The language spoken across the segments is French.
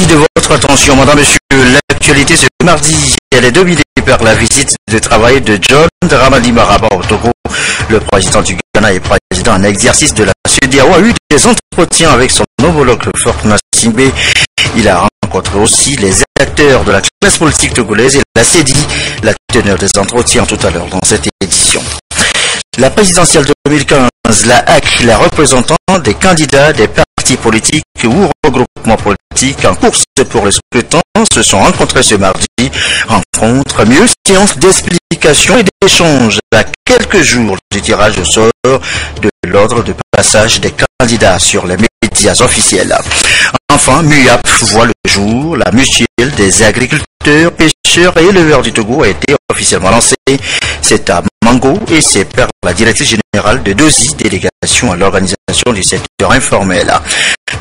Merci de votre attention, madame, monsieur. L'actualité ce mardi, elle est dominée par la visite de travail de John Dramani Mahama au Togo. Le président du Ghana et président en exercice de la CEDEAO a eu des entretiens avec son homologue Faure Gnassingbé. Il a rencontré aussi les acteurs de la classe politique togolaise et la CEDI, la teneur des entretiens tout à l'heure dans cette édition. La présidentielle 2015, la HAC, les représentants des candidats des partis politiques ou regroupements politiques en course pour les scrutins se sont rencontrés ce mardi. Rencontre mieux, séance d'explication et d'échange à quelques jours du tirage au sort de l'ordre de passage des candidats sur les médias officiels. Enfin, MUAP voit le jour. La mutuelle des agriculteurs, pêcheurs et éleveurs du Togo a été officiellement lancée. C'est à Mango et c'est par la directrice générale de DOSI, délégation à l'organisation du secteur informel.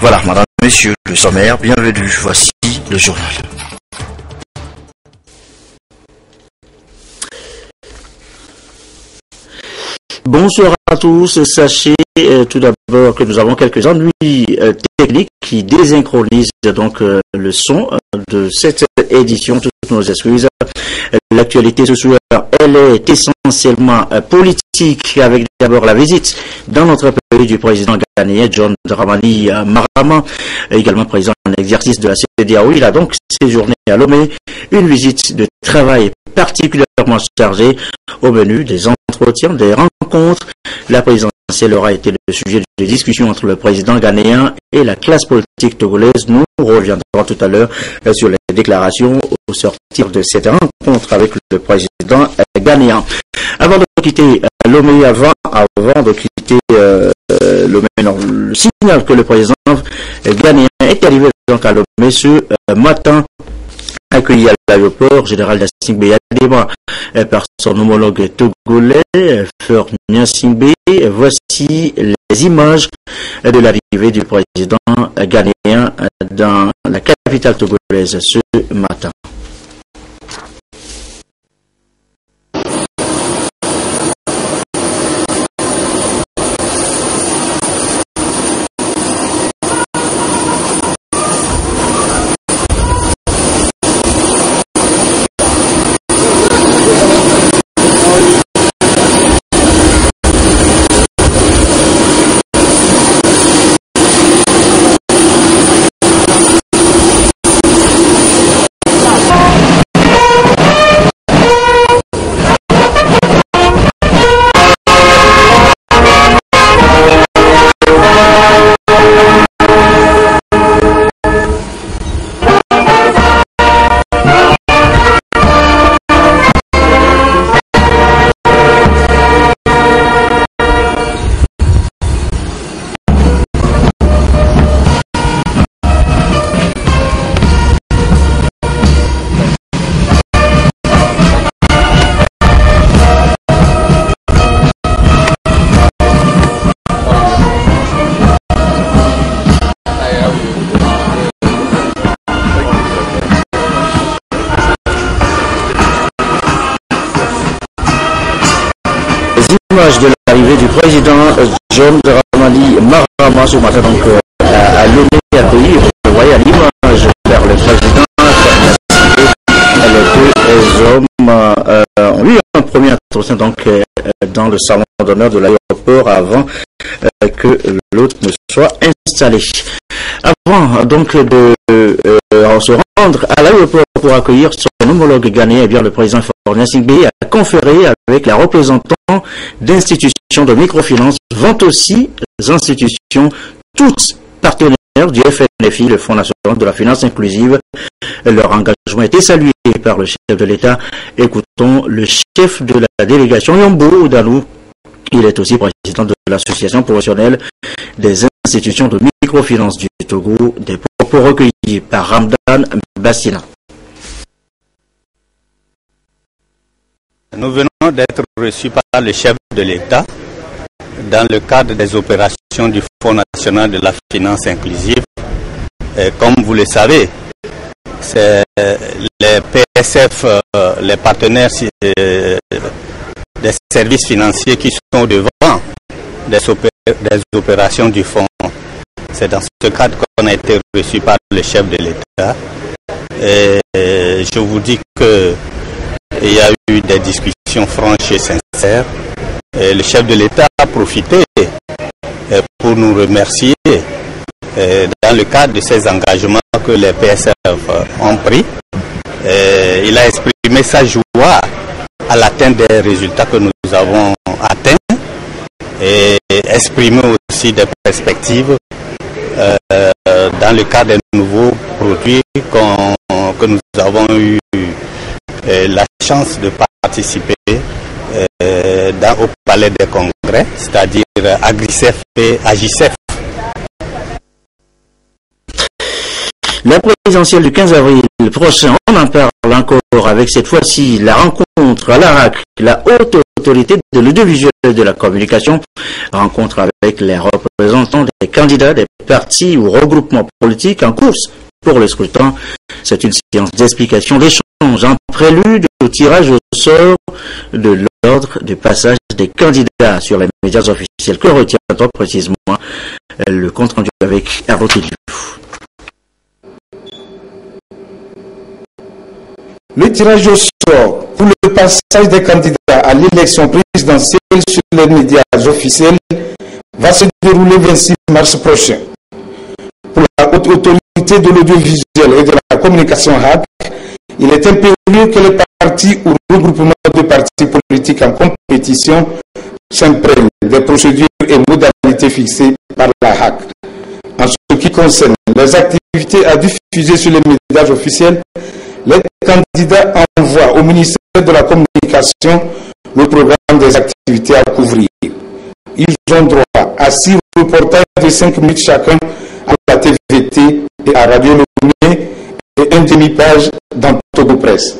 Voilà, madame, monsieur, le sommaire, bienvenue. Voici le journal. Bonsoir à tous. Sachez tout d'abord que nous avons quelques ennuis techniques qui désynchronisent donc le son de cette édition. Toutes nos excuses. L'actualité ce soir, elle est essentiellement politique, avec d'abord la visite dans notre pays du président ghanéen John Dramani Mahama, également président en exercice de la CEDEAO. Il a donc séjourné à Lomé, une visite de travail particulièrement chargée au menu des entretiens, des rencontres. La présidentielle aura été le sujet de discussions entre le président ghanéen et la classe politique togolaise. Nous reviendrons tout à l'heure sur les déclarations au sortir de cette rencontre avec le président ghanéen. Avant de quitter Lomé, avant de quitter Lomé, le signal que le président ghanéen est arrivé donc à Lomé ce matin, accueilli à l'aéroport général Gnassingbé Adema par son homologue togolais Faure Gnassingbé. Voici les images de l'arrivée du président ghanéen dans la capitale togolaise ce matin. De l'arrivée du président John Dramani Mahama ce matin donc à Lomé, à pays. Vous voyez à l'image vers le président. Les deux hommes ont eu un premier entretien donc dans le salon d'honneur de l'aéroport avant que l'autre ne soit installé. Avant donc de se rendre à l'aéroport pour accueillir son homologue ghanéen, bien le président Faure Gnassingbé a conféré avec la représentante d'institutions de microfinance, vont aussi les institutions, toutes partenaires du FNFI, le Fonds national de la finance inclusive. Leur engagement a été salué par le chef de l'État. Écoutons le chef de la délégation, Yombo Dalou. Il est aussi président de l'association professionnelle des institutions de microfinance du Togo, des propos recueillis par Ramdan Bassina. Nous venons d'être reçus par le chef de l'État dans le cadre des opérations du Fonds national de la finance inclusive. Et comme vous le savez, c'est les PSF, les partenaires des services financiers qui sont devant des opérations du Fonds. C'est dans ce cadre qu'on a été reçu par le chef de l'État. Et je vous dis qu'il y a eu des discussions franches et sincères. Et le chef de l'État a profité pour nous remercier dans le cadre de ces engagements que les PSF ont pris. Il a exprimé sa joie à l'atteinte des résultats que nous avons atteints et exprimé aussi des perspectives dans le cadre des nouveaux produits que nous avons eu la chance de participer au Palais des Congrès, c'est-à-dire Agricef et Agicef. La présidentielle du 15 avril prochain, on en parle encore avec cette fois-ci la rencontre à l'ARAC, la haute autorité de l'audiovisuel et de la communication, rencontre avec les représentants des candidats des partis ou regroupements politiques en course pour le scrutin. C'est une séance d'explication, d'échange en prélude au tirage au sort de l'ordre de passage des candidats sur les médias officiels. Que retient-on précisément? Le compte rendu avec Aroté Diouf. Le tirage au sort pour le passage des candidats à l'élection présidentielle sur les médias officiels va se dérouler le 26 mars prochain. Pour la haute autorité de l'audiovisuel et de la communication HAC, il est impérieux que les partis ou regroupements de partis politiques en compétition s'imprègnent des procédures et modalités fixées par la HAC. En ce qui concerne les activités à diffuser sur les médias officiels, les candidats envoient au ministère de la Communication le programme des activités à couvrir. Ils ont droit à 6 reportages de 5 minutes chacun à la TVT et à Radio Lomé et une demi-page dans Togo Presse.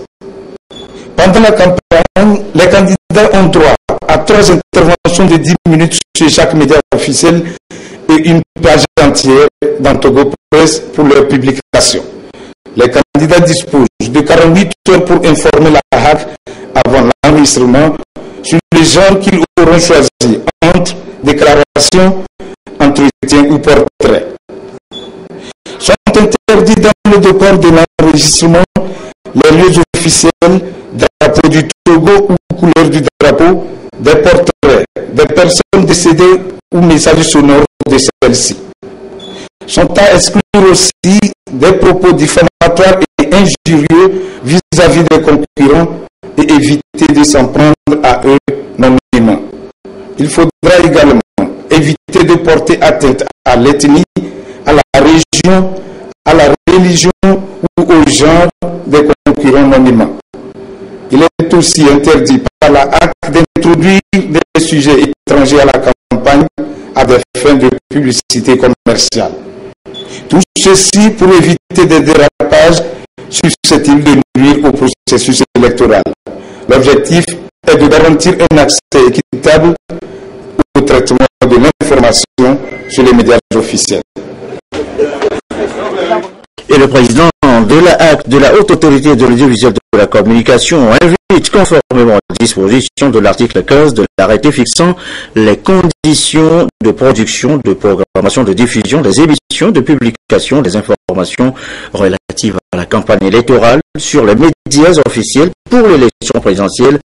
Pendant la campagne, les candidats ont droit à 3 interventions de 10 minutes chez chaque média officiel et une page entière dans Togo Presse pour leur publication. Les candidats disposent de 48 heures pour informer la HAC avant l'enregistrement sur les genres qu'ils auront choisis entre déclaration, entretien ou portrait. Sont interdits dans le décor de l'enregistrement les lieux officiels, drapeau du Togo ou couleur du drapeau, des portraits, des personnes décédées ou messages sonores de celles-ci. Sont à exclure aussi des propos diffamatoires et injurieux vis-à-vis des concurrents et éviter de s'en prendre à eux nommément. Il faudra également éviter de porter atteinte à l'ethnie, à la région, à la religion ou au genre des concurrents nommément. Il est aussi interdit par la HAC d'introduire des sujets étrangers à la campagne à des fins de publicité commerciale. Tout ceci pour éviter des dérapages susceptibles de nuire au processus électoral. L'objectif est de garantir un accès équitable au traitement de l'information sur les médias officiels. Et le président de la HAC, de la haute autorité de l'audiovisuel de la communication, invite conformément aux dispositions de l'article 15 de l'arrêté fixant les conditions de production, de programmation, de diffusion, des émissions, de publication, des informations relatives à la campagne électorale sur les médias officiels pour l'élection présidentielle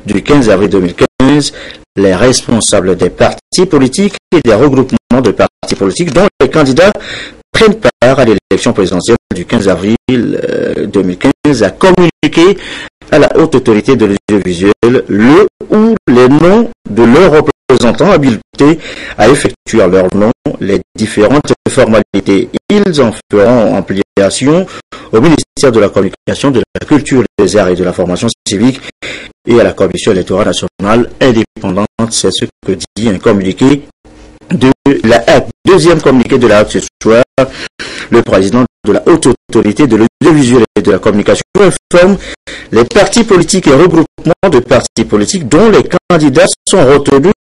du 15 avril 2015, les responsables des partis politiques et des regroupements de partis politiques dont les candidats prennent part à l'élection présidentielle du 15 avril 2015 à communiquer à la haute autorité de l'audiovisuel le ou les noms de leurs représentants habilités à effectuer à leur nom les différentes formalités. Ils en feront ampliation au ministère de la Communication, de la Culture, des Arts et de la Formation civique et à la Commission électorale nationale indépendante. C'est ce que dit un communiqué de la HAC. Deuxième communiqué de la HAC ce soir, le président de la haute autorité de l'audiovisuel et de la communication informe les partis politiques et regroupements de partis politiques dont les candidats sont retenus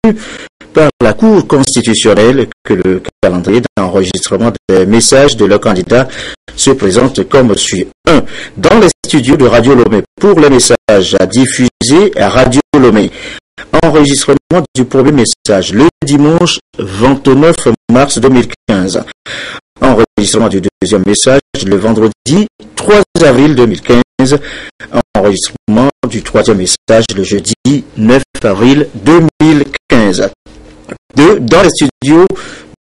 par la Cour constitutionnelle que le calendrier d'enregistrement des messages de leurs candidats se présente comme suit. 1. Dans les studios de Radio Lomé pour les messages à diffuser à Radio Lomé. Enregistrement du premier message le dimanche 29 mars 2015. Enregistrement du deuxième message le vendredi 3 avril 2015. Enregistrement du troisième message le jeudi 9 avril 2015. Dans les studios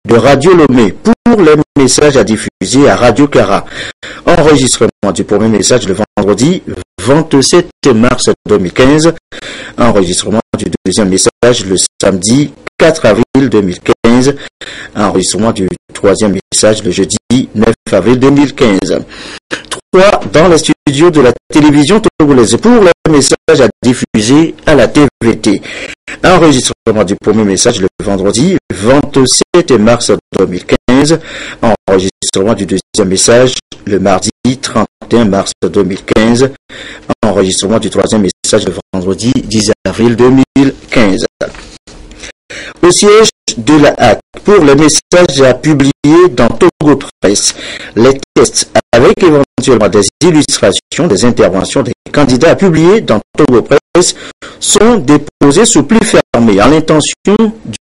de Radio Lomé pour les messages à diffuser à Radio Cara. Enregistrement du premier message le vendredi 27 mars 2015. Enregistrement du deuxième message le samedi 4 avril 2015. Enregistrement du troisième message le jeudi 9 avril 2015. 3. Dans les studios de la télévision togolaise pour les messages à diffuser à la TVT. Enregistrement du premier message le vendredi 27 mars 2015. Enregistrement du deuxième message le mardi 31 mars 2015. Enregistrement du troisième message le vendredi 10 avril 2015. Au siège de la HAC pour les messages à publier dans Togo Presse, les tests avec éventuellement des illustrations des interventions des candidats à publier dans Togo Presse sont déposés sous pli fermé à l'intention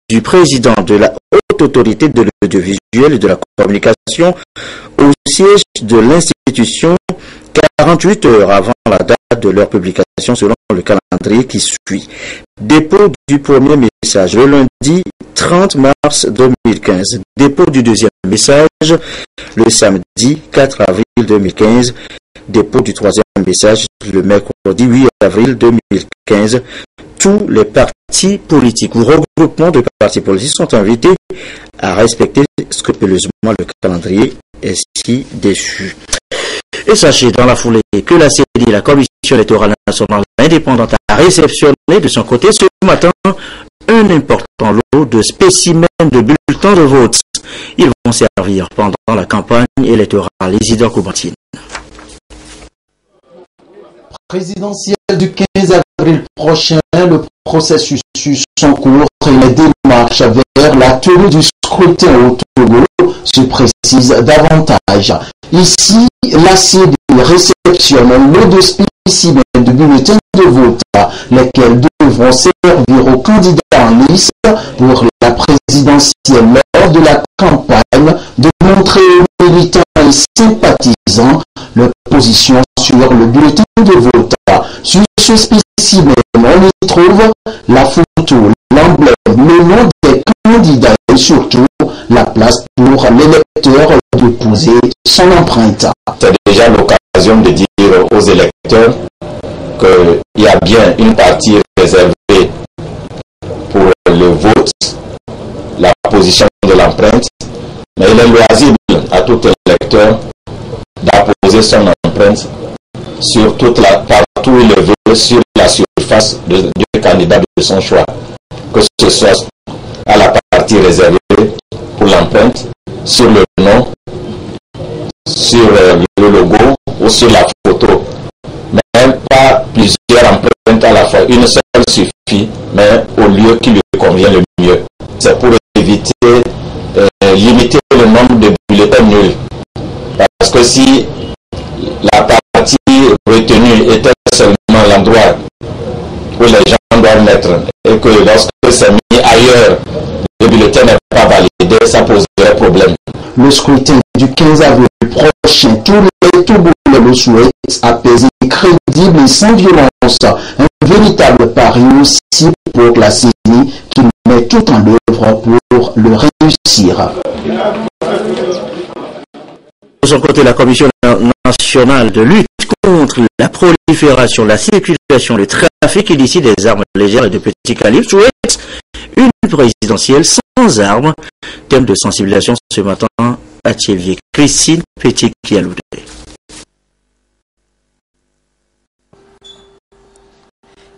du président de la haute autorité de l'audiovisuel et de la communication au siège de l'institution 48 heures avant la date de leur publication selon le calendrier qui suit. Dépôt du premier message le lundi 30 mars 2015. Dépôt du deuxième message le samedi 4 avril 2015. Dépôt du troisième message le mercredi 8 avril 2015. Tous les partis politiques ou regroupements de partis politiques sont invités à respecter scrupuleusement le calendrier ainsi déçu. Et sachez dans la foulée que la CENI, la Commission électorale nationale indépendante, a réceptionné de son côté ce matin un important lot de spécimens de bulletins de vote. Ils vont servir pendant la campagne électorale. Isidore Koubatine. Présidentielle du 15 avril prochain, le processus suit son cours et les démarches vers la tenue du scrutin au Togo se précisent davantage. Ici, la CENI réceptionne un lot de spécimens de bulletins de vote, lesquels devront servir aux candidats en liste pour la présidentielle lors de la campagne de montrer aux militants et sympathisants leur position sur le bulletin de vote. Sur ce spécimen, on y trouve la photo, l'emblème, le nom des candidats et surtout la place pour l'électeur de poser son empreinte. C'est déjà l'occasion de dire aux électeurs qu'il y a bien une partie réservée pour le vote, la position de l'empreinte, mais il est loisible à tout électeur d'apposer son empreinte sur partout où il le veut, sur la surface du candidat de son choix, que ce soit à la partie réservée pour l'empreinte, sur le nom, sur le logo ou sur la photo. Mais pas plusieurs empreintes à la fois. Une seule suffit, mais au lieu qui lui convient le mieux. C'est pour éviter, limiter le nombre de bulletins nuls. Parce que si la partie retenue était seulement l'endroit où les gens doivent mettre et que lorsque c'est mis ailleurs, le bulletin n'est pas validé, ça poserait problème. Le scrutin du 15 avril prochain, tous les Togolais le souhaitent apaisé, crédible et sans violence. Un véritable pari aussi pour la CENI qui met tout en œuvre pour le réussir. De son côté, la Commission nationale de lutte contre la prolifération, la circulation, le trafic illicite des armes légères et de petits calibres souhaite une présidentielle sans armes. Thème de sensibilisation ce matin à Thielvier. Christine Petit-Kialoudé.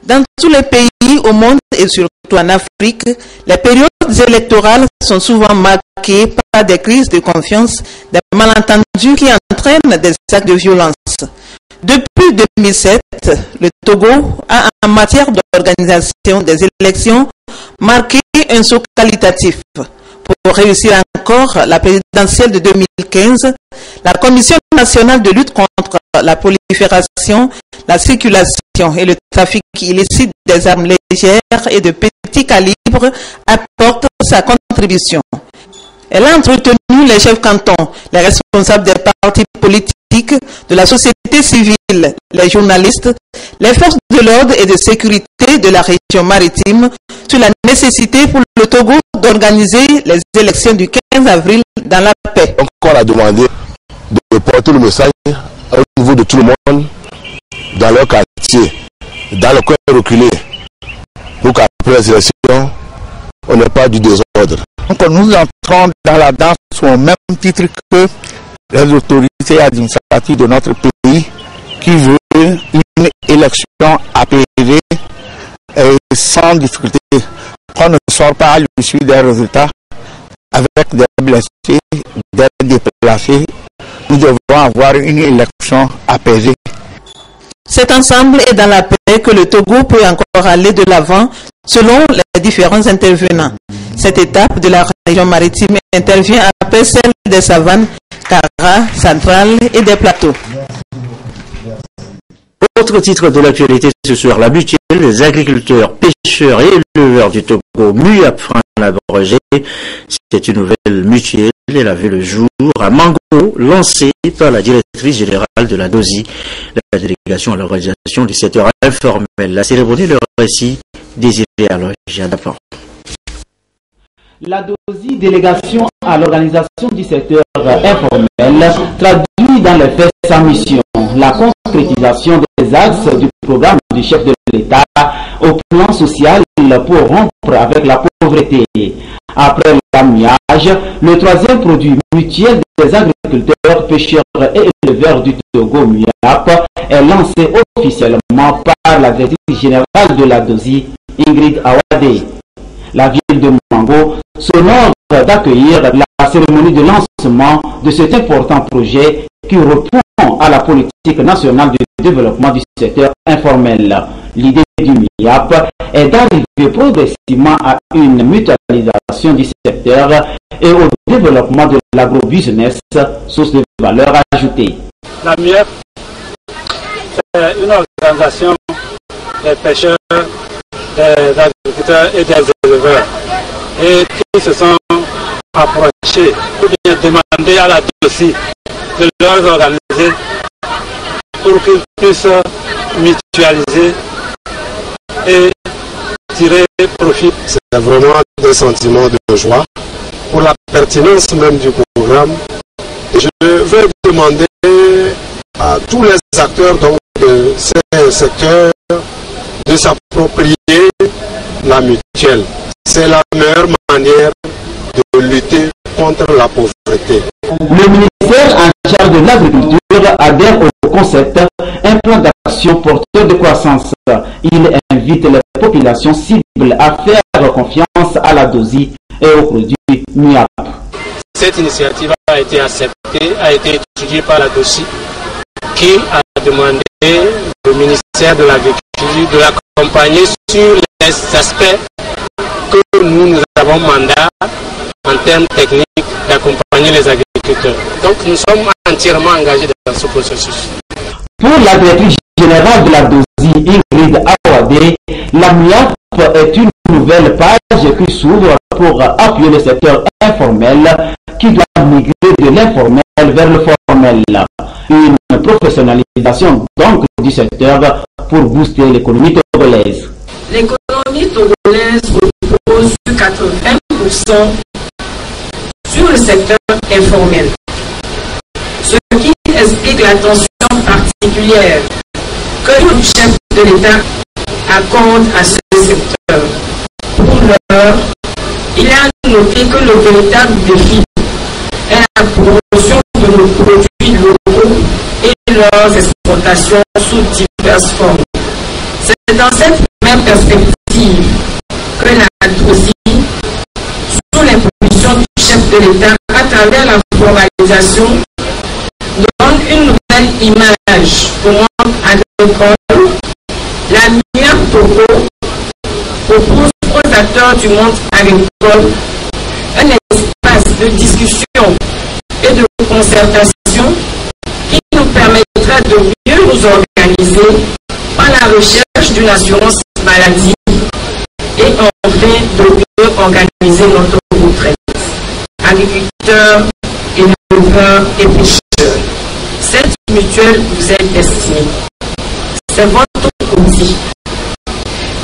Dans tous les pays au monde et surtout en Afrique, les périodes électorales sont souvent marquées par des crises de confiance, des malentendus qui entraînent des actes de violence. Depuis 2007, le Togo a en matière d'organisation des élections marqué un saut qualitatif. Pour réussir encore la présidentielle de 2015, la Commission nationale de lutte contre la prolifération, la circulation et le trafic illicite des armes légères et de petit calibre apporte sa contribution. Elle a entretenu les chefs cantons, les responsables des partis politiques, de la société civile, les journalistes, les forces de l'ordre et de sécurité de la région maritime sur la nécessité pour le Togo d'organiser les élections du 15 avril dans la paix. Donc on a demandé de porter le message au niveau de tout le monde dans leur quartier, dans le coin reculé, pour qu'après les élections, on n'ait pas du désordre. Donc nous entrons dans la danse au même titre que les autorités administratives de notre pays qui veulent une élection apaisée et sans difficulté. On ne sort pas à l'issue des résultats avec des blessés, des déplacés. Nous devons avoir une élection apaisée. C'est ensemble et dans la paix que le Togo peut encore aller de l'avant selon les différents intervenants. Cette étape de la région maritime intervient après celle des savanes, Kara, centrales et des plateaux. Autre titre de l'actualité ce soir, la mutuelle des agriculteurs, pêcheurs et éleveurs du Togo, MUAP en abrégé. C'est une nouvelle mutuelle, elle a vu le jour à Mango, lancée par la directrice générale de la DOSI, la délégation à l'organisation du secteur informel. La cérémonie, le récit désiré à l'origine. La DOSI, délégation à l'organisation du secteur informel, traduit dans les faits sa mission, la concrétisation des axes du programme du chef de l'État au plan social pour rompre avec la pauvreté. Après l'amiage, le troisième produit mutuel des agriculteurs, pêcheurs et éleveurs du Togo, MUAP, est lancé officiellement par la directrice générale de la DOSI, Ingrid Awade. La ville de Mango s'honore d'accueillir la cérémonie de lancement de cet important projet qui répond à la politique nationale de développement du secteur informel. L'idée du MIAP est d'arriver progressivement à une mutualisation du secteur et au développement de l'agrobusiness, source de valeur ajoutée. La MIAP, c'est une organisation des pêcheurs, des agriculteurs et des éleveurs, et qui se sont approchés ou bien demandé à la DOSI de leur organiser pour qu'ils puissent mutualiser et tirer profit. C'est vraiment un sentiment de joie pour la pertinence même du programme. Je vais demander à tous les acteurs donc, de ces secteurs de s'approprier la mutuelle. C'est la meilleure manière de lutter contre la pauvreté. Le ministère en charge de l'agriculture adhère au concept un plan d'action porteur de croissance. Il invite les populations cibles à faire confiance à la DOSI et aux produits MUAP. Cette initiative a été acceptée, a été étudiée par la DOSI qui a demandé au ministère de l'Agriculture de l'accompagner sur les aspects que nous avons mandat en termes techniques d'accompagner les agriculteurs. Donc nous sommes entièrement engagés dans ce processus. Pour la directrice générale de la DOSI, Ingrid Awade, la MIAP est une nouvelle page qui s'ouvre pour appuyer le secteur informel qui doit migrer de l'informel vers le formel. Une professionnalisation donc du secteur pour booster l'économie togolaise. L'économie togolaise repose sur 80% sur le secteur informel, ce qui explique l'attention particulière que le chef de l'État accorde à ce secteur. Pour l'heure, il a noté que le véritable défi est la promotion de nos produits locaux et leurs exportations sous diverses formes. C'est dans cette même perspective que la DOSI, sous l'impulsion du chef de l'État à travers la formalisation, donne une nouvelle image au monde agricole. La MIAP Togo propose aux acteurs du monde agricole un espace de discussion et de concertation qui nous permettra de mieux nous organiser recherche d'une assurance maladie et enfin de mieux organiser notre retraite. Agriculteurs, éleveurs et pêcheurs, cette mutuelle vous est destinée. C'est votre outil.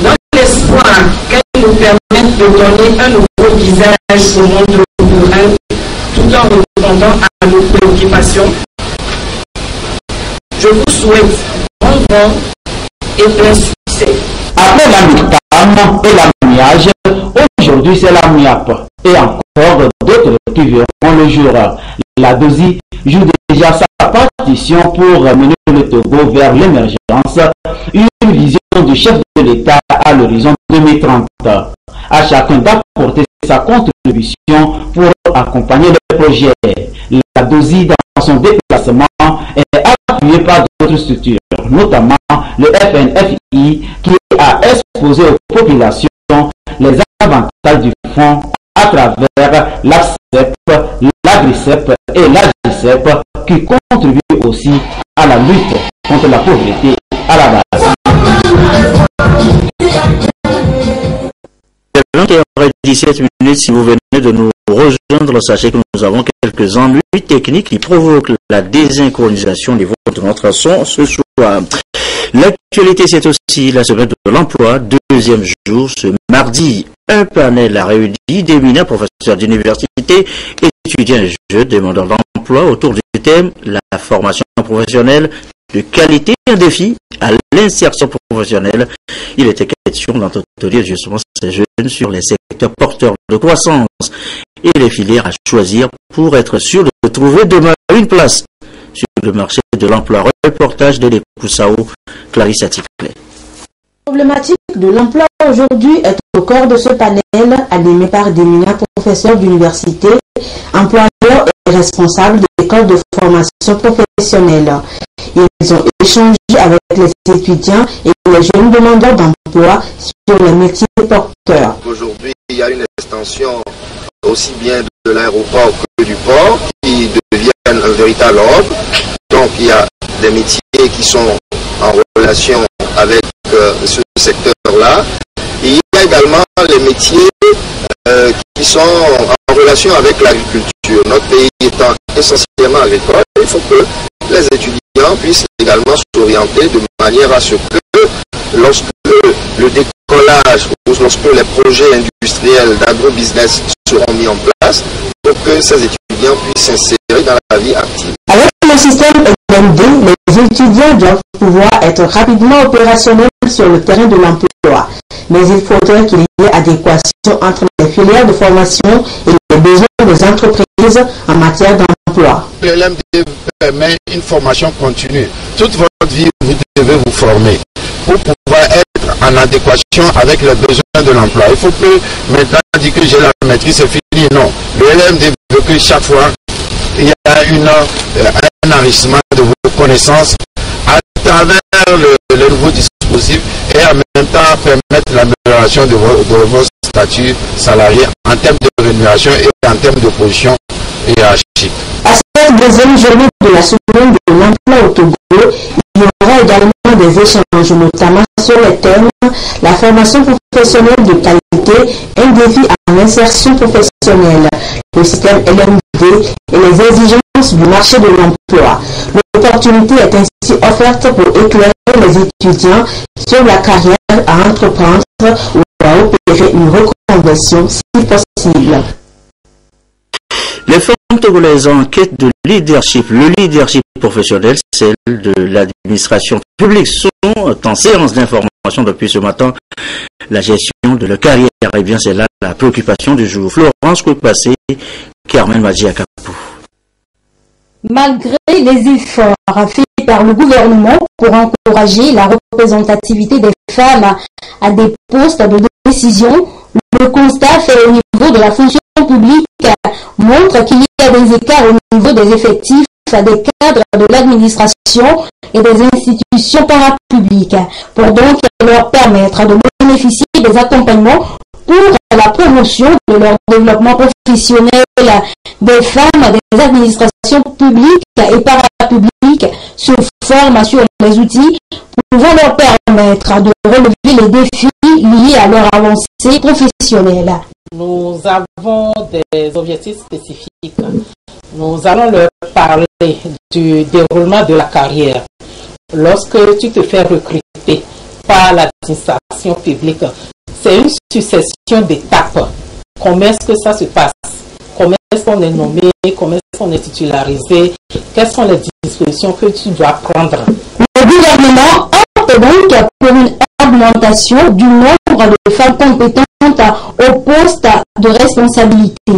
Dans l'espoir qu'elle nous permette de donner un nouveau visage au monde rural tout en répondant à nos préoccupations, je vous souhaite bon vent et plein succès. Après la MICTAM et l'amiage, aujourd'hui c'est la MIAP et encore d'autres qui verront le jour. La DOSI joue déjà sa partition pour mener le Togo vers l'émergence, une vision du chef de l'État à l'horizon 2030. À chacun d'apporter sa contribution pour accompagner le projet. La DOSI dans son déplacement est appuyée par d'autres structures, notamment le FNFI qui a exposé aux populations les avantages du fonds à travers l'ACCEP, l'AGRICEP et l'AGICEP qui contribuent aussi à la lutte contre la pauvreté à la base. 17 minutes, si vous venez de nous rejoindre, sachez que nous avons quelques ennuis techniques qui provoquent la désynchronisation des voix de notre son ce soir. L'actualité, c'est aussi la semaine de l'emploi, deuxième jour, ce mardi. Un panel a réuni d'éminents professeurs d'université, étudiants et jeunes demandeurs d'emploi autour du thème « La formation professionnelle de qualité, un défi à l'insertion professionnelle ». Il était question d'entretenir justement ces jeunes sur les secteurs porteurs de croissance et les filières à choisir pour être sûr de trouver demain une place sur le marché de l'emploi. Reportage de l'Écoussao, Clarisse Aticlé. La problématique de l'emploi aujourd'hui est au cœur de ce panel animé par d'éminents professeurs d'université, employeurs et responsables d'écoles de formation professionnelle. Ils ont échangé avec les étudiants et les jeunes demandeurs d'emploi sur les métiers porteurs. Aujourd'hui, il y a une extension aussi bien de l'aéroport que du port qui deviennent un véritable ordre. Donc il y a des métiers qui sont en relation avec ce secteur-là. Il y a également les métiers qui sont en relation avec l'agriculture. Notre pays étant essentiellement agricole, il faut que les étudiants puissent également s'orienter de manière à ce que lorsque le décollage ou lorsque les projets industriels d'agro-business seront mis en place, pour que ces étudiants puissent s'insérer dans la vie active. Avec le système LMD, les étudiants doivent pouvoir être rapidement opérationnels sur le terrain de l'emploi. Mais il faudrait qu'il y ait adéquation entre les filières de formation et les besoins des entreprises en matière d'emploi. Le LMD permet une formation continue. Toute votre vie, vous devez vous former pour pouvoir être en adéquation avec les besoins de l'emploi. Il faut que maintenant dire que j'ai la maîtrise, c'est fini. Non. Le LMD veut que chaque fois, il y a un enrichissement de vos connaissances à travers le nouveau dispositif et en même temps permettre l'amélioration de vos statuts salariés en termes de rémunération et en termes de position hiérarchique. À cette deuxième journée de la semaine de l'emploi au Togo, il y aura également des échanges, notamment sur les thèmes la formation professionnelle de qualité, un défi à l'insertion professionnelle, le système LMD et les exigences du marché de l'emploi. L'opportunité est ainsi offerte pour éclairer les étudiants sur la carrière à entreprendre ou à opérer une reconversion si possible. Les femmes togolaises en quête de leadership, le leadership professionnel, celle de l'administration publique, sont en séance d'information depuis ce matin. La gestion de leur carrière, et bien c'est là la préoccupation du jour. Florence Koupassé, Carmen Madjiakapou. Malgré les efforts faits par le gouvernement pour encourager la représentativité des femmes à des postes de décision, le constat fait au niveau de la fonction publique montre qu'il y a des écarts au niveau des effectifs des cadres de l'administration et des institutions parapubliques pour donc leur permettre de bénéficier des accompagnements pour la promotion de leur développement professionnel. Des femmes des administrations publiques et parapubliques se forment sur les outils pouvant leur permettre de relever les défis liés à leur avancée professionnelle. Nous avons des objectifs spécifiques. Nous allons leur parler du déroulement de la carrière. Lorsque tu te fais recruter par l'administration publique, c'est une succession d'étapes. Comment est-ce que ça se passe? Comment est-ce qu'on est nommé? Comment est-ce qu'on est titularisé? Quelles sont les dispositions que tu dois prendre? Le gouvernement opte donc pour une augmentation du nombre de femmes compétentes au poste de responsabilité,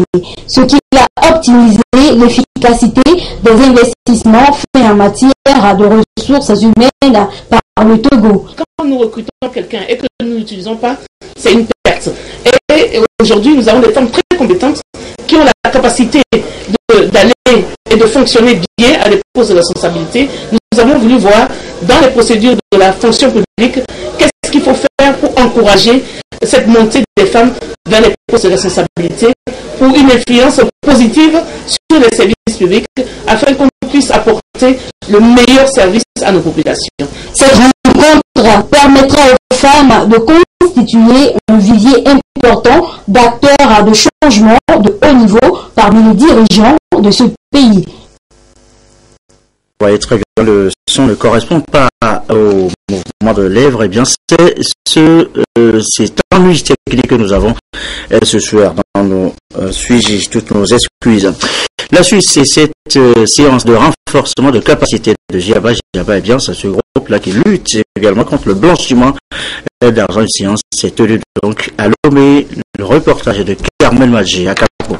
ce qui a optimisé l'efficacité des investissements faits en matière de ressources humaines par le Togo. Quand nous recrutons quelqu'un et que nous n'utilisons pas, c'est une perte. Et aujourd'hui, nous avons des femmes très compétentes qui ont la capacité d'aller et de fonctionner bien à des postes de responsabilité. Nous avons voulu voir dans les procédures de la fonction publique qu'est-ce qu'il faut faire pour encourager cette montée des femmes vers les postes de responsabilité pour une influence positive sur les services publics afin qu'on puisse apporter le meilleur service à nos populations. Cette rencontre permettra aux femmes de constituer un vivier important d'acteurs de changement de haut niveau parmi les dirigeants de ce pays. Vous voyez très bien, le son ne correspond pas au mouvement de lèvres. Eh bien, c'est ennui technique que nous avons ce soir dans nos sujets, toutes nos excuses. La Suisse, c'est cette séance de renforcement de capacité de GIABA. GIABA, eh bien, c'est ce groupe-là qui lutte également contre le blanchiment d'argent. Une séance s'est tenue donc à Lomé. Le reportage de Carmel Magé à Capo.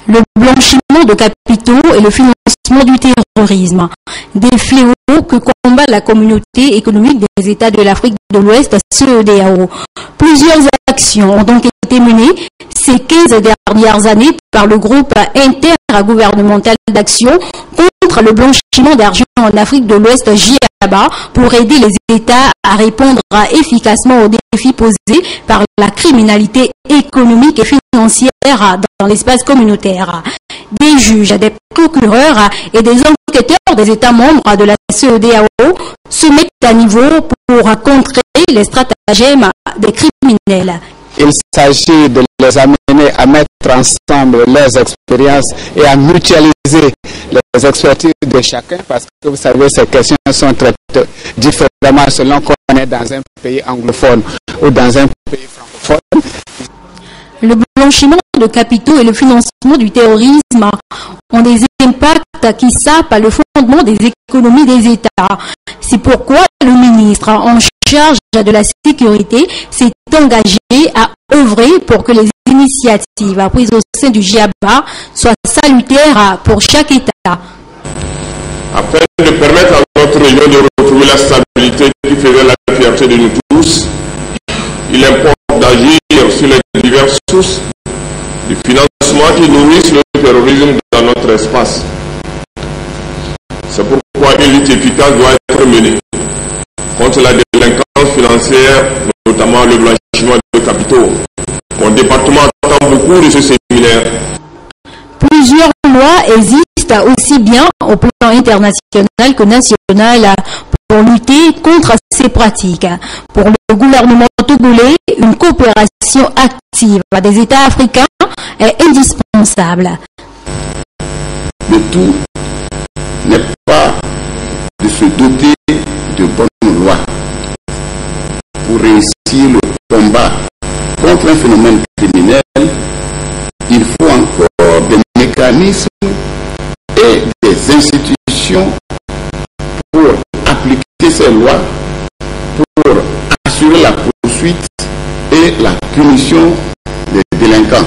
Le blanchiment de capitaux et le financement du terrorisme, des fléaux que combat la communauté économique des États de l'Afrique de l'Ouest, CEDEAO. Plusieurs actions ont donc été menées ces 15 dernières années par le groupe intergouvernemental d'action contre le blanchiment d'argent en Afrique de l'Ouest, GIABA, pour aider les États à répondre efficacement aux défis posés par la criminalité économique et financière dans l'espace communautaire. Des juges, des procureurs et des enquêteurs des États membres de la CEDEAO se mettent à niveau pour contrer les stratagèmes des criminels. Il s'agit de les amener à mettre ensemble leurs expériences et à mutualiser les expertises de chacun, parce que vous savez, ces questions sont traitées différemment selon qu'on est dans un pays anglophone ou dans un pays francophone. Le blanchiment de capitaux et le financement du terrorisme ont des impacts qui sapent le fondement des économies des États. C'est pourquoi le ministre en charge de la sécurité s'est engagé à œuvrer pour que les initiatives prises au sein du GIABA soient salutaires pour chaque État. Afin de permettre à notre région de retrouver la stabilité qui faisait la fierté de nous tous, il importe d'agir sur les diverses sources du financement qui nourrissent le terrorisme dans notre espace. C'est pourquoi une lutte efficace doit être menée contre la délinquance financière, notamment le blanchiment de capitaux. Mon département attend beaucoup de ce séminaire. Plusieurs lois existent aussi bien au plan international que national pour lutter contre ces pratiques. Pour le gouvernement togolais, une coopération active des États africains est indispensable. Le tout n'est pas de se doter de bonnes lois pour réussir le combat contre un phénomène criminel. Il faut encore des mécanismes et des institutions pour appliquer ces lois, pour assurer la poursuite et la punition des délinquants.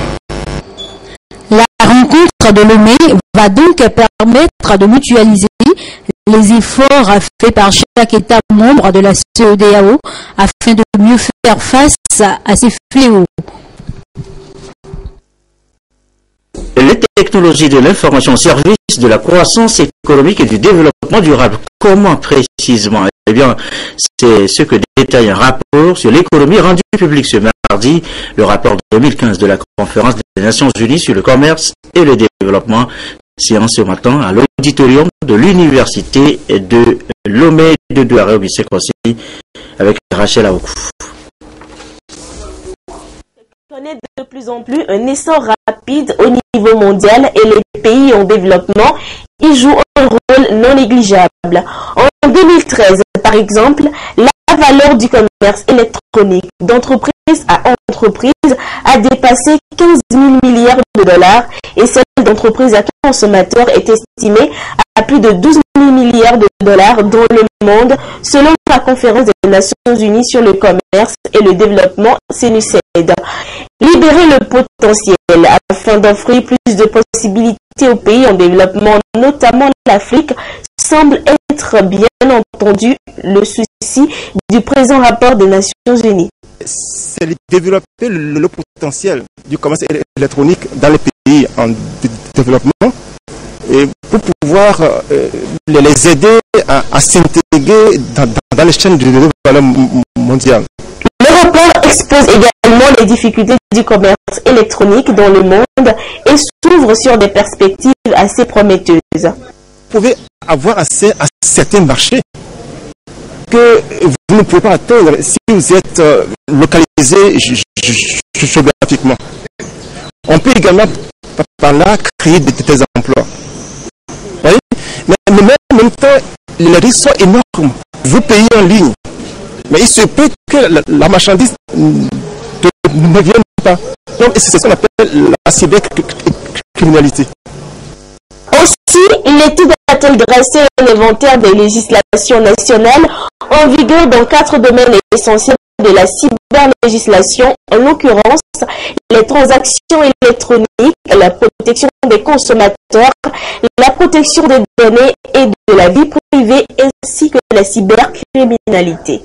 La rencontre de Lomé va donc permettre de mutualiser les efforts faits par chaque État membre de la CEDEAO afin de mieux faire face à ces fléaux. Les technologies de l'information au service de la croissance économique et du développement durable. Comment précisément? Eh bien, c'est ce que détaille un rapport sur l'économie rendu public ce mardi, le rapport 2015 de la Conférence des Nations Unies sur le commerce et le développement séance ce matin à l'auditorium de l'université de Lomé de Douaré au Bissek-Aussi avec Rachel Aoukou. Connaît de plus en plus un essor rapide au niveau mondial et les pays en développement y jouent un rôle non négligeable. En 2013, par exemple, la valeur du commerce électronique d'entreprise à entreprise a dépassé 15 000 milliards de dollars et celle d'entreprise à consommateur est estimée à plus de 12 000 milliards de dollars dans le monde, selon la conférence des Nations Unies sur le commerce et le développement CNUSED. Libérer le potentiel afin d'offrir plus de possibilités aux pays en développement, notamment l'Afrique, semble être bien entendu le souci du présent rapport des Nations Unies. C'est de développer le potentiel du commerce électronique dans les pays en développement et pour pouvoir les aider à s'intégrer dans les chaînes de valeur mondiale. Le rapport expose également les difficultés du commerce électronique dans le monde et s'ouvre sur des perspectives assez prometteuses. Vous pouvez avoir accès à certains marchés que vous ne pouvez pas atteindre si vous êtes localisé géographiquement. On peut également par là créer des emplois. Vous voyez? Mais en même temps, les risques sont énormes. Vous payez en ligne, mais il se peut que la marchandise ne vienne pas. Donc c'est ce qu'on appelle la cybercriminalité. Aussi, l'étude a-t-elle dressé un inventaire des législations nationales en vigueur dans 4 domaines essentiels de la cyberlégislation, en l'occurrence les transactions électroniques, la protection des consommateurs, la protection des données et de la vie privée, ainsi que la cybercriminalité.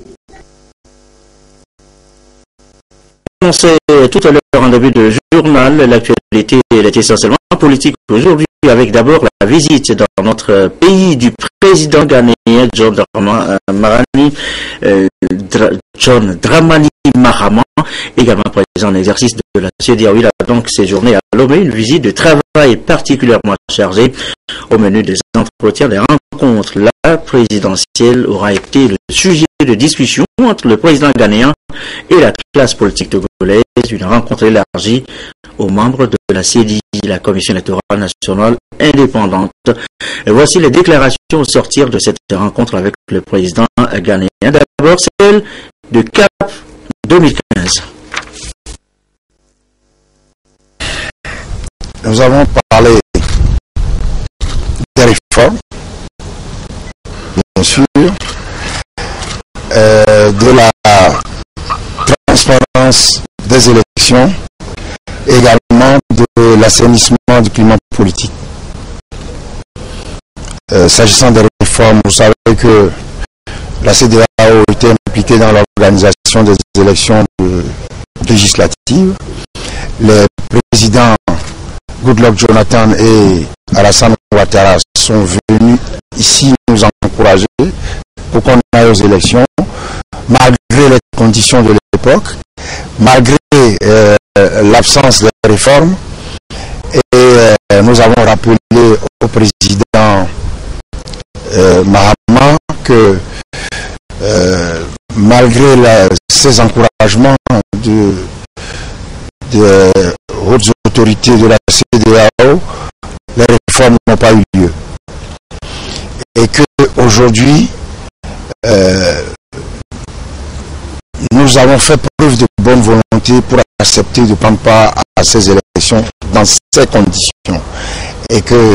Annoncé tout à l'heure en début de journal, l'actualité est essentiellement politique aujourd'hui, avec d'abord la visite dans notre pays du président ghanéen John Dramani Mahama, également président en exercice de la CEDEAO. Il a donc séjourné à Lomé, une visite de travail particulièrement chargée. Au menu des entretiens, des rencontres, la présidentielle aura été le sujet de discussion entre le président ghanéen et la classe politique togolaise, une rencontre élargie aux membres de la CEDI, la Commission électorale nationale indépendante. Et voici les déclarations au sortir de cette rencontre avec le président ghanéen. D'abord, celle de CAP 2015. Nous avons parlé des réformes, bien sûr, de la transparence des élections, également de l'assainissement du climat politique. S'agissant des réformes, vous savez que la CEDEAO était impliquée dans l'organisation des élections législatives. Les présidents Goodluck Jonathan et Alassane Ouattara sont venus ici nous encourager pour qu'on aille aux élections, malgré les conditions de l'époque, malgré l'absence de réformes. Et nous avons rappelé au président Mahama que malgré ces encouragements de hautes autorités de la CEDEAO, les réformes n'ont pas eu lieu. Et qu'aujourd'hui, nous avons fait preuve de bonne volonté pour accepter de prendre part à ces élections dans ces conditions. Et que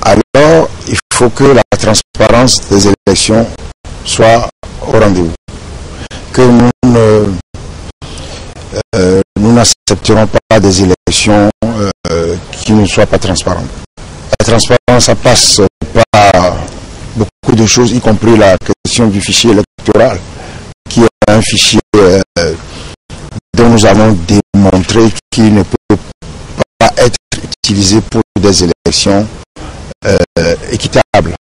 alors, il faut que la transparence des élections soit au rendez-vous. Que nous n'accepterons pas des élections qui ne soient pas transparentes. La transparence, ça passe par beaucoup de choses, y compris la question du fichier électoral, qui est un fichier dont nous avons démontré qu'il ne peut pas être utilisé pour des élections équitables.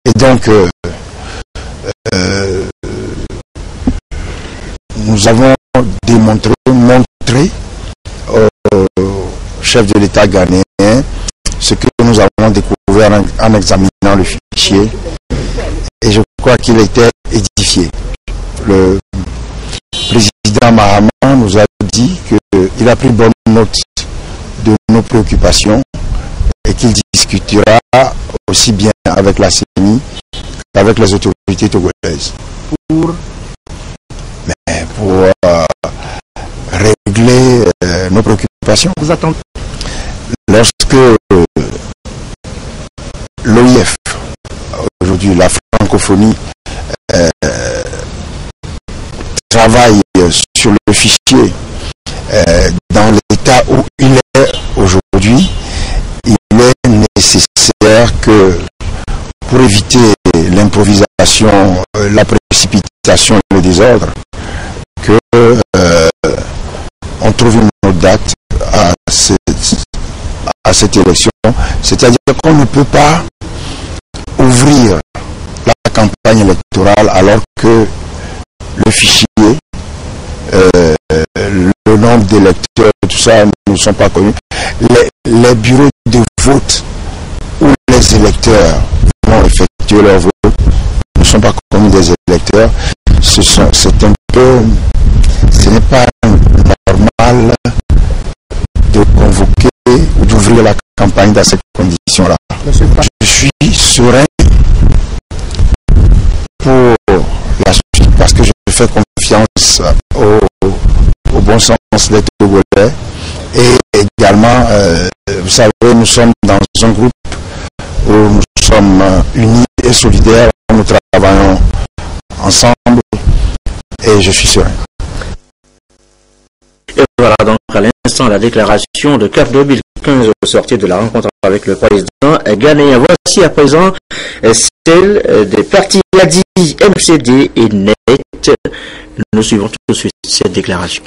Et donc, nous avons montré au chef de l'État ghanéen avons découvert en examinant le fichier, et je crois qu'il était édifié. Le président Mahama nous a dit qu'il a pris bonne note de nos préoccupations et qu'il discutera aussi bien avec la CENI qu'avec les autorités togolaises pour régler nos préoccupations. Vous attendez. Lorsque l'OIF, aujourd'hui la francophonie, travaille sur le fichier dans l'état où il est aujourd'hui, il est nécessaire que, pour éviter l'improvisation, la précipitation et le désordre, que on trouve une autre date à cette élection. C'est-à-dire qu'on ne peut pas ouvrir la campagne électorale alors que le fichier, le nombre d'électeurs, tout ça ne sont pas connus. Les bureaux de vote où les électeurs vont effectuer leur vote ne sont pas connus des électeurs. C'est un peu, ce n'est pas normal de convoquer ou d'ouvrir la campagne dans ces conditions-là. Je suis serein pour la suite parce que je fais confiance au bon sens des Togolais et également, vous savez, nous sommes dans un groupe où nous sommes unis et solidaires, nous travaillons ensemble et je suis serein. Et voilà donc à l'instant la déclaration de CAF 2015 au sortir de la rencontre avec le président ghanéen. Voici à présent celle des partis ADI, MCD et NET. Nous suivons tout de suite cette déclaration.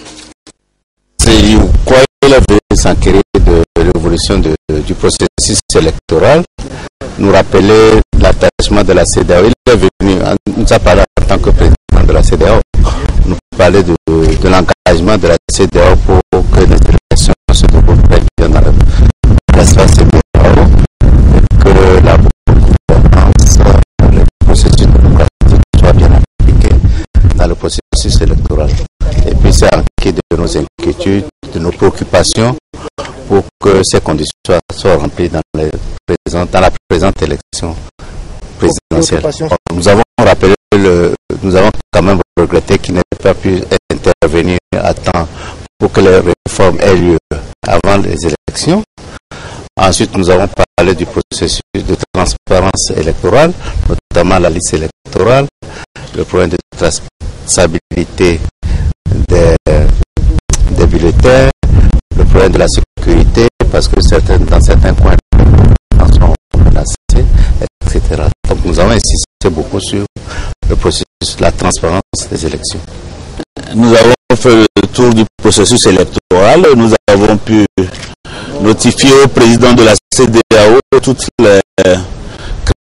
C'est quoi il avait s'enquérir de l'évolution du processus électoral, nous rappeler l'attachement de la CEDEAO. Il est venu, nous a parlé en tant que président de la CEDEAO, nous parlait de l'engagement de la CEDEAO pour que les élections se déroulent très bien dans l'espace CEDEAO, que la gouvernance, le processus démocratique soit bien appliqué dans le processus électoral. Et puis c'est enquête de nos inquiétudes, de nos préoccupations pour que ces conditions soient remplies dans la présente élection présidentielle. Nous avons rappelé, nous avons quand même regretté qu'il n'ait pas pu intervenir à temps pour que les réformes aient lieu avant les élections. Ensuite, nous avons parlé du processus de transparence électorale, notamment la liste électorale, le problème de traçabilité des bulletins, le problème de la sécurité, parce que dans certains coins sont menacés, etc. Donc nous avons insisté beaucoup sur le processus, la transparence des élections. Nous avons fait le tour du processus électoral, nous avons pu notifier au président de la CEDEAO toutes les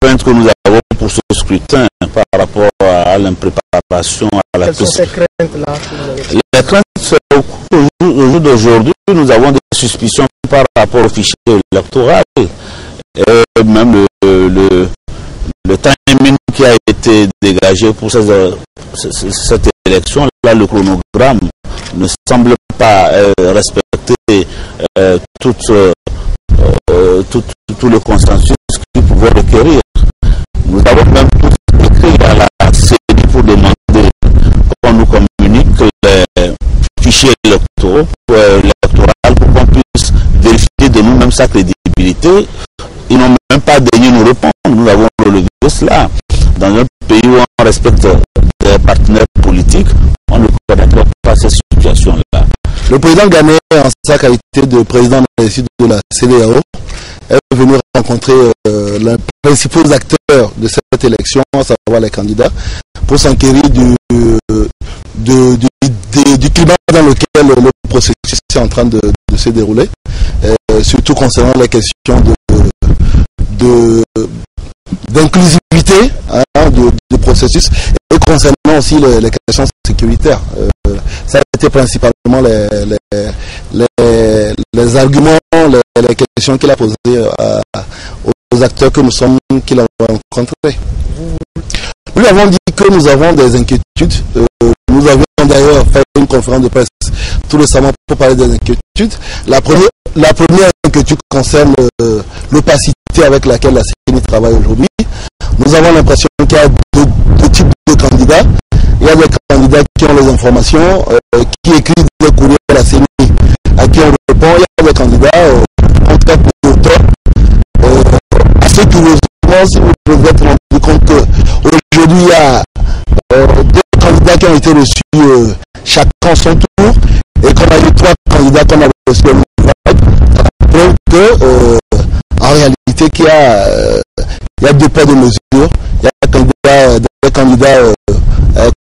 craintes que nous avons pour ce scrutin par rapport à l'impréparation à la Quelles sont ces craintes-là? Les craintes, au jour d'aujourd'hui, nous avons des suspicions par rapport au fichier électoral et même le timing qui a été dégagé pour cette élection, là le chronogramme ne semble pas respecter tout le consensus qui pouvait requérir. Nous avons même tout écrit à la CENI pour demander qu'on nous communique les fichiers électoraux pour qu'on puisse vérifier de nous-mêmes sa crédibilité. Ils n'ont même pas daigné nous répondre. Nous avons relevé cela. Dans un pays où on respecte des partenaires politiques, on ne connaîtra pas cette situation-là. Le président ghanéen, en sa qualité de président de la CEDEAO, est venu rencontrer les principaux acteurs de cette élection, à savoir les candidats, pour s'enquérir du climat dans lequel le processus est en train de se dérouler, surtout concernant les questions d'inclusivité du processus et concernant aussi les questions sécuritaires. Ça a été principalement les arguments, les questions qu'il a posées aux acteurs que nous sommes qui l'ont rencontré. Nous avons dit que nous avons des inquiétudes. Nous avions d'ailleurs fait une conférence de presse tout récemment pour parler des inquiétudes. La première inquiétude concerne l'opacité avec laquelle la CENI travaille aujourd'hui. Nous avons l'impression qu'il y a deux types de candidats. Il y a des candidats qui ont les informations, qui écrivent des courriers à la CENI, à qui on répond. Il y a des candidats contraires pour l'auteur. Assez curieusement, si vous pouvez être rendu compte qu'aujourd'hui, il y a deux candidats qui ont été reçus chacun son tour, et qu'on a eu 3 candidats qu'on a reçus au Mouvement, preuve que, en réalité, qu'il y a 2 poids de mesure. Il y a des candidats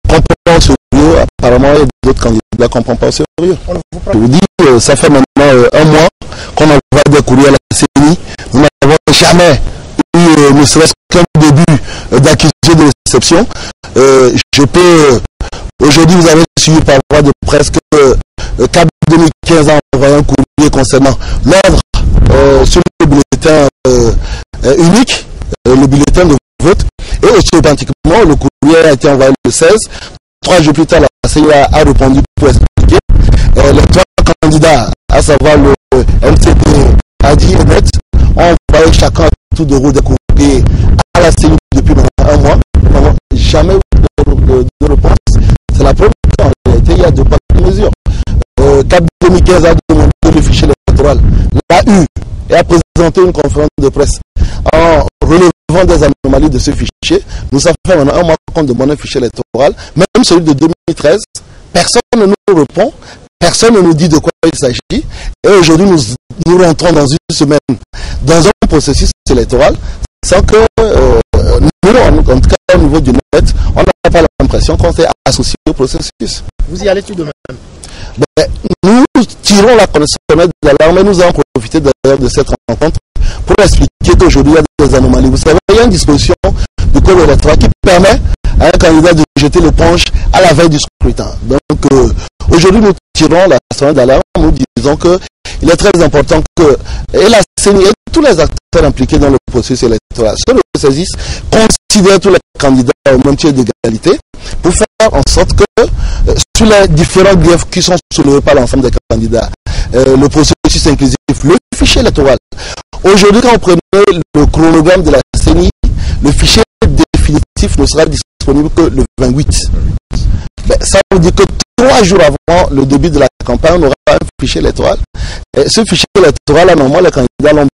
qu'on prend au sérieux, apparemment il y a d'autres candidats qu'on prend pas au sérieux. Je vous dis, ça fait maintenant 1 mois qu'on envoie des courriers à la CENI. Nous n'avons jamais eu, ne serait-ce qu'un début d'accusation de réception. Je peux, aujourd'hui vous avez suivi par voie de presse que CAP 2015 a envoyé un courrier concernant l'ordre sur le bulletin unique, le bulletin de vote, et automatiquement le courrier a été envoyé le 16. 3 jours plus tard, la CENI a répondu pour expliquer. Les 3 candidats, à savoir le MCD, Adi et Net, ont envoyé chacun à tout de roue des courriers à la CENI depuis maintenant 1 mois. Nous n'avons jamais eu de réponse. C'est la première fois en réalité, il y a 2 poids de mesure. CAP 2015 a demandé le fichier électoral, l'a eu et a présenté une conférence de presse en relevant des anomalies de ce fichier. Nous ça fait maintenant 1 mois qu'on demande un fichier électoral, même celui de 2013. Personne ne nous répond, personne ne nous dit de quoi il s'agit. Et aujourd'hui, nous rentrons dans une semaine dans un processus électoral sans que nous, en tout cas au niveau du net, on n'a pas l'impression qu'on s'est associé au processus. Vous y allez tout de même? Nous tirons la connaissance de l'alarme et nous avons profité d'ailleurs de cette rencontre pour expliquer qu'aujourd'hui il y a des anomalies. Vous savez, il y a une disposition du code électoral qui permet à un candidat de jeter l'éponge à la veille du scrutin. Donc aujourd'hui nous tirons la sonnette d'alarme, nous disons qu'il est très important que la CENI et tous les acteurs impliqués dans le processus électoral se ressaisissent, considèrent tous les candidats au même pied d'égalité pour faire en sorte que sur les différents griefs qui sont soulevés par l'ensemble des candidats, le processus inclusif, le fichier électoral. Aujourd'hui, quand vous prenez le chronogramme de la CENI, le fichier définitif ne sera disponible que le 28. Ça veut dire que 3 jours avant le début de la campagne, on aura un fichier électoral. Et ce fichier électoral, là, normalement, les candidats l'ont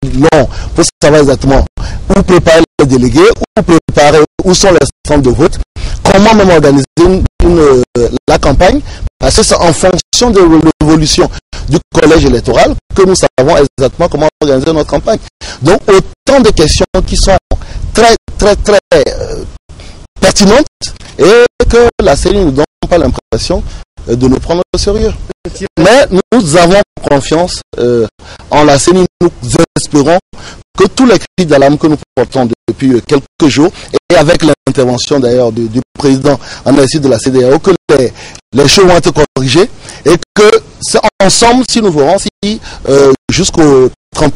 pour savoir exactement où préparer les délégués, où sont les centres de vote, comment même organiser la campagne, parce que c'est en fonction de l'évolution du collège électoral que nous savons exactement comment organiser notre campagne. Donc, autant de questions qui sont très pertinentes et que la CENI ne nous donne pas l'impression de nous prendre au sérieux. Mais nous avons confiance en la CENI. Nous espérons que tous les cris d'alarme que nous portons depuis quelques jours, et avec l'intervention d'ailleurs du président en exercice de la CEDEAO, que les choses vont être corrigées et que c'est ensemble, si nous verrons, si jusqu'au 30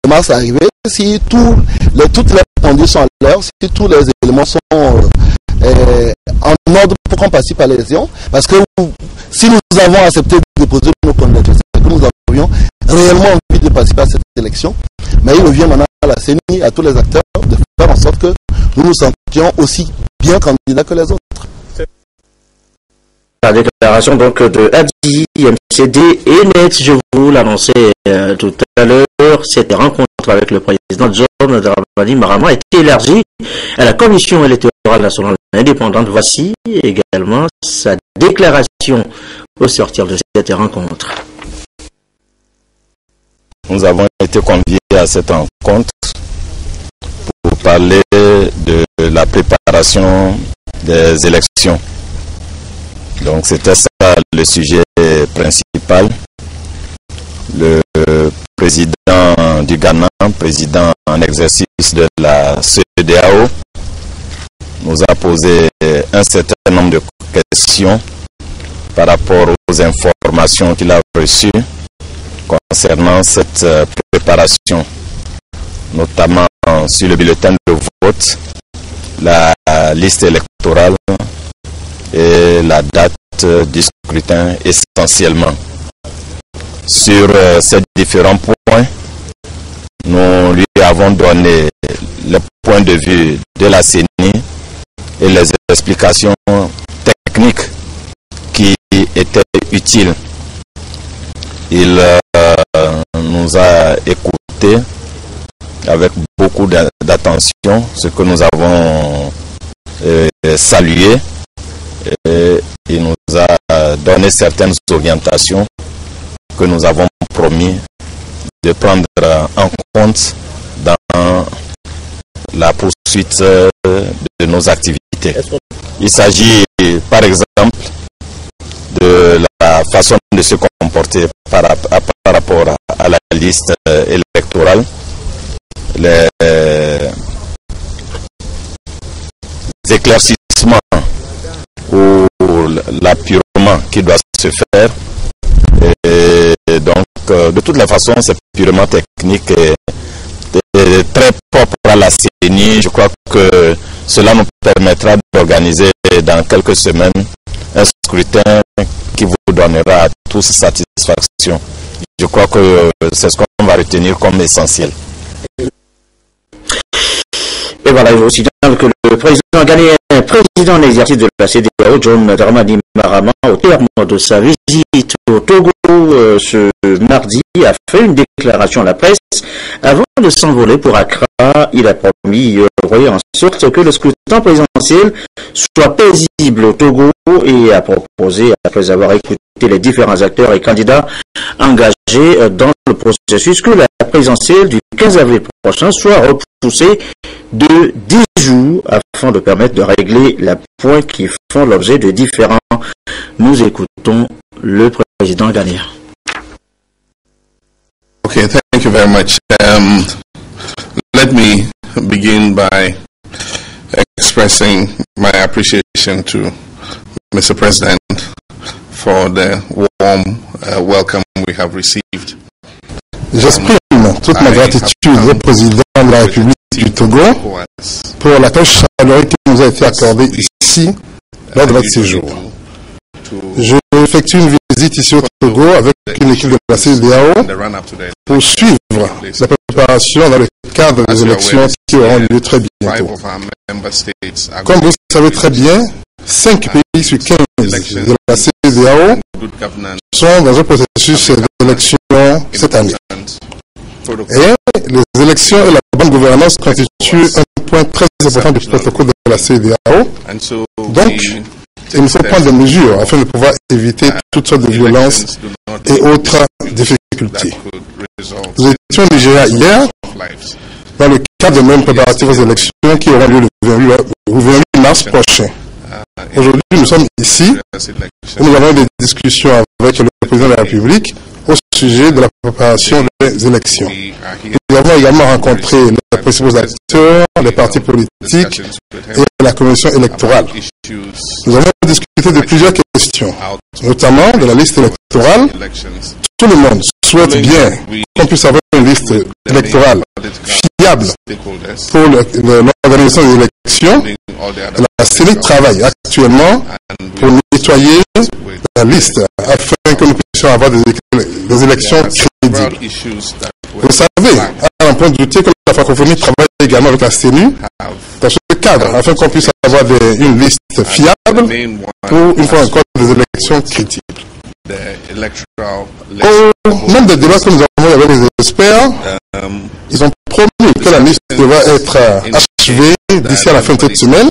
mars arrivé, si toutes les conditions sont à l'heure, si tous les éléments sont en ordre pour qu'on participe à l'élection, parce que si nous avons accepté de déposer nos candidatures, c'est que nous avions réellement envie de participer à cette élection, mais il revient maintenant à la CENI, à tous les acteurs, de faire en sorte que nous nous sentions aussi bien candidats que les autres. La déclaration donc de Adi, MCD et Net, je vous l'annonçais tout à l'heure, cette rencontre avec le président John Dramani Mahama a été élargie à la Commission électorale nationale indépendante. Voici également sa déclaration au sortir de cette rencontre. Nous avons été conviés à cette rencontre pour parler de la préparation des élections. Donc c'était ça le sujet principal. Le président du Ghana, président en exercice de la CEDEAO, nous a posé un certain nombre de questions par rapport aux informations qu'il a reçues concernant cette préparation. notamment sur le bulletin de vote, la liste électorale et la date du scrutin essentiellement. Sur ces différents points, nous lui avons donné le point de vue de la CENI et les explications techniques qui étaient utiles. Il nous a écoutés avec beaucoup d'attention, ce que nous avons salué. Et il nous a donné certaines orientations que nous avons promis de prendre en compte dans la poursuite de nos activités. Il s'agit par exemple de la façon de se comporter par rapport à la liste électorale, les éclaircissements ou l'appurement qui doit se faire. Et donc, de toute la façon, c'est purement technique et très propre à la CENI. Je crois que cela nous permettra d'organiser dans quelques semaines un scrutin qui vous donnera à tous satisfaction. Je crois que c'est ce qu'on va retenir comme essentiel. Et voilà, il faut aussi dire que le président ghanéen, président en exercice de la CEDEAO, John Dramani Mahama, au terme de sa visite au Togo ce mardi, a fait une déclaration à la presse. Avant de s'envoler pour Accra, il a promis en sorte que le scrutin présidentiel soit paisible au Togo et a proposé, après avoir écouté les différents acteurs et candidats engagés dans le processus, que la présidentielle du 15 avril prochain soit repoussée de 10 jours afin de permettre de régler les points qui font l'objet de différents. Nous écoutons le président ghanéen. Okay, thank you very much. Let me begin by expressing my appreciation to Mr. President for the warm welcome we have received. J'exprime toute ma gratitude au président de la République du Togo pour l'accueil chaleureux qui nous a été accordé ici lors de notre séjour. Je effectue une visite ici au Togo avec une équipe de la CEDEAO pour suivre la préparation dans le cadre des élections qui auront lieu très bientôt. Comme vous le savez très bien, 5 pays sur 15 de la CEDEAO sont dans un processus d'élection cette année. Et les élections et la bonne gouvernance constituent un point très important du protocole de la CEDEAO. Donc, il nous faut prendre des mesures afin de pouvoir éviter toutes sortes de violences et autres difficultés. Nous étions au Nigeria hier, dans le cadre de même préparatifs aux élections qui auront lieu le 28 mars prochain. Aujourd'hui, nous sommes ici et nous avons des discussions avec le président de la République au sujet de la préparation des élections. Nous avons également rencontré les principaux acteurs, les partis politiques et la commission électorale. Nous avons discuté de plusieurs questions, notamment de la liste électorale. Tout le monde souhaite bien qu'on puisse avoir une liste électorale fiable pour l'organisation des élections. La CENI travaille actuellement pour nettoyer la liste afin que nous puissions avoir des élections crédibles. Vous savez, à un point de douter que la francophonie travaille également avec la CENI dans ce cadre afin qu'on puisse avoir une liste fiable pour une fois encore des élections crédibles. Au même des débats que nous avons avec les experts, ils ont promis que la liste devra être achevée d'ici à la fin de cette semaine.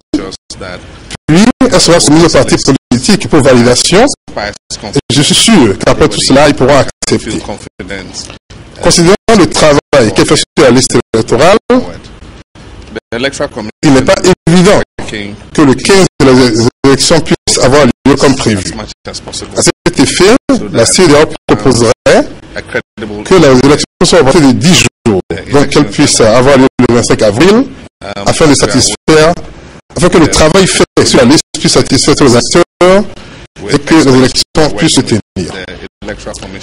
Puis, elle sera soumise aux partis politiques pour validation. Et je suis sûr qu'après tout cela, ils pourront accepter. Considérant le travail qui est fait sur la liste électorale, il n'est pas évident que le 15 de les élections puissent avoir lieu comme prévu. À cet effet, la CEDEAO proposerait que les élections soient reportées de 10 jours, donc qu'elles puissent avoir lieu le 25 avril, afin de satisfaire, afin que le travail fait sur la liste puisse satisfaire tous les acteurs et que les élections puissent se tenir.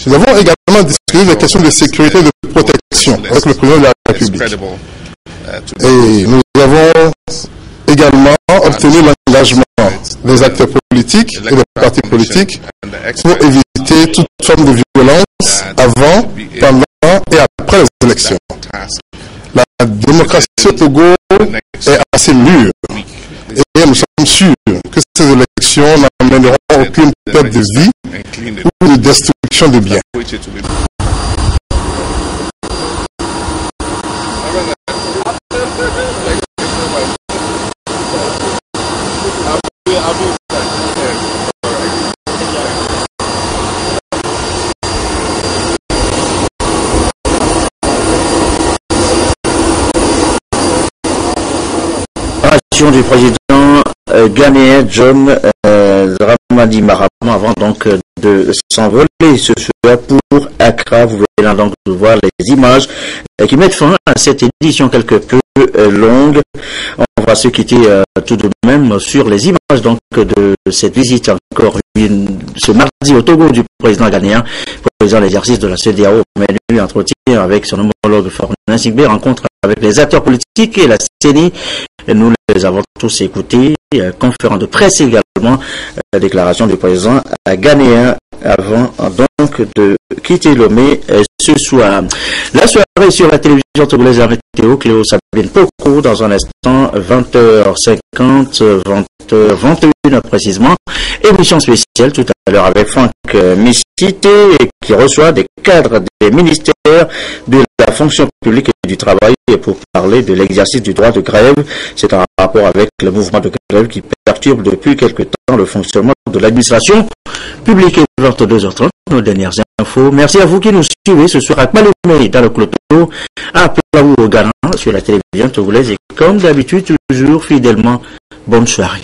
Nous avons également discuté des questions de sécurité et de protection élections avec le président de la République. Et nous avons également obtenu l'engagement des acteurs politiques et des partis politiques pour éviter toute forme de violence avant, pendant et après les élections. La démocratie au Togo est assez mûre et nous sommes sûrs que ces élections n'amèneront aucune perte de vie ou de destruction de biens. Du président ghanéen John Dramani Mahama avant donc de s'envoler ce soir pour Accra. Vous venez là donc de voir les images qui mettent fin à cette édition quelque peu longue. On va se quitter tout de même sur les images donc de cette visite encore ce mardi au Togo du président ghanéen, président de l'exercice de la CEDEAO, menu entretien avec son homologue Fornan Sigbe, rencontre avec les acteurs politiques et la CENI. Nous les avons tous écoutés, conférence de presse également, déclaration du président ghanéen avant donc de quitter Lomé ce soir. La soirée sur la télévision togolaise à météo, Cléo Sabine Poko, dans un instant, 20h50, 20h21 précisément. Émission spéciale tout à l'heure avec Franck Missité qui reçoit des cadres des ministères de la fonction publique et du travail pour parler de l'exercice du droit de grève. C'est un rapport avec le mouvement de grève qui perturbe depuis quelque temps le fonctionnement de l'administration publique. 22h30, nos dernières infos. Merci à vous qui nous suivez ce soir à Maloumé dans le Cloto, à Plaou au Ghana sur la télévision togolaise et comme d'habitude toujours fidèlement, bonne soirée.